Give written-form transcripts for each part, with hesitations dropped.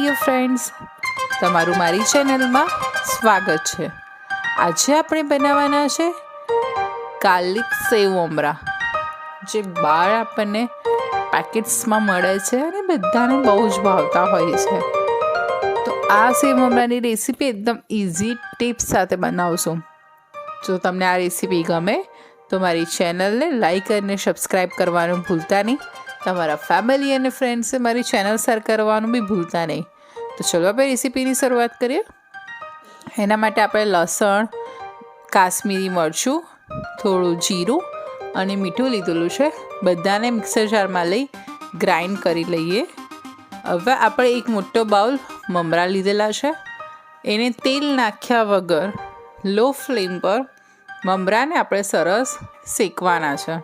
Dear friends, તમારું મારી ચેનલમાં સ્વાગત છે। આજે આપણે બનાવવાના છે ગાર્લિક સેવ મમરા, જે બહાર આપણને પેકેટ્સમાં મળે છે અને બધાને બહુ જ ભાવતા હોય છે। તો આ સેવ મમરાની રેસીપી એકદમ ઇઝી ટિપ્સ સાથે બનાવશું। જો તમને આ રેસીપી ગમે તો મારી ચેનલને લાઈક અને સબસ્ક્રાઈબ કરવાનું ભૂલતા નહીં। તમારા ફેમિલી અને ફ્રેન્ડ્સે મારી ચેનલ શેર કરવાનું બી ભૂલતા નહીં। તો ચલો આપણે રેસીપીની શરૂઆત કરીએ। એના માટે આપણે લસણ, કાશ્મીરી મરચું, થોડું જીરું અને મીઠું લીધેલું છે। બધાને મિક્સર જારમાં લઈ ગ્રાઇન્ડ કરી લઈએ। હવે આપણે એક મોટો બાઉલ મમરા લીધેલા છે, એને તેલ નાખ્યા વગર લો ફ્લેમ પર મમરાને આપણે સરસ શેકવાના છે।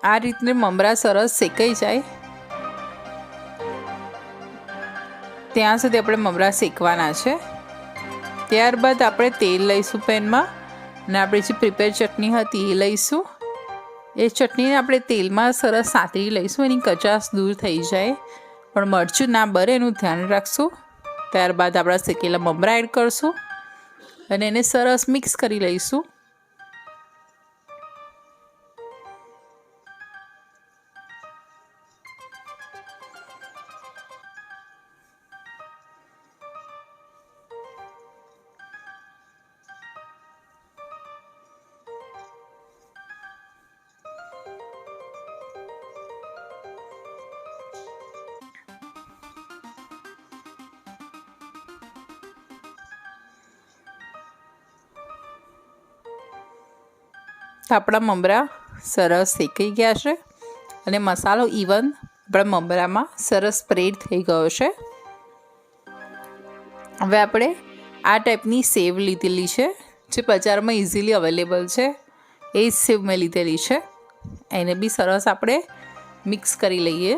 આ રીતે મમરા સરસ શેકાઈ જાય ત્યાં સુધી આપણે મમરા શેકવાના છે। ત્યારબાદ આપણે તેલ લઈશું પેનમાં, અને આપણી જે પ્રિપેર ચટણી હતી એ લઈશું। એ ચટણીને આપણે તેલમાં સરસ સાંતળી લઈશું, એની કચાશ દૂર થઈ જાય, પણ મરચું ના બરે એનું ધ્યાન રાખશું। ત્યારબાદ આપણા શેકેલા મમરા એડ કરશું અને એને સરસ મિક્સ કરી લઈશું। આપણા મમરા સરસ શેકાઈ ગયા છે અને મસાલો ઇવન આપણા મમરામાં સરસ સ્પ્રેડ થઈ ગયો છે। હવે આપણે આ ટાઈપની સેવ લીધેલી છે, જે બજારમાં ઇઝીલી અવેલેબલ છે, એ જ સેવ મેં લીધેલી છે। એને બી સરસ આપણે મિક્સ કરી લઈએ।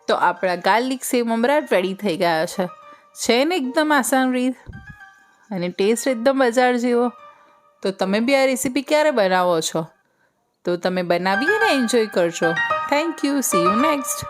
તો આપણા ગાર્લિક સેવ મમરા રેડી થઈ ગયા છે ને એકદમ આસાન રીત, અને ટેસ્ટ એકદમ બજાર જેવો। તો તમે બી આ રેસીપી ક્યારે બનાવો છો તો તમે બનાવી અને એન્જોય કરજો। Thank you, C you next.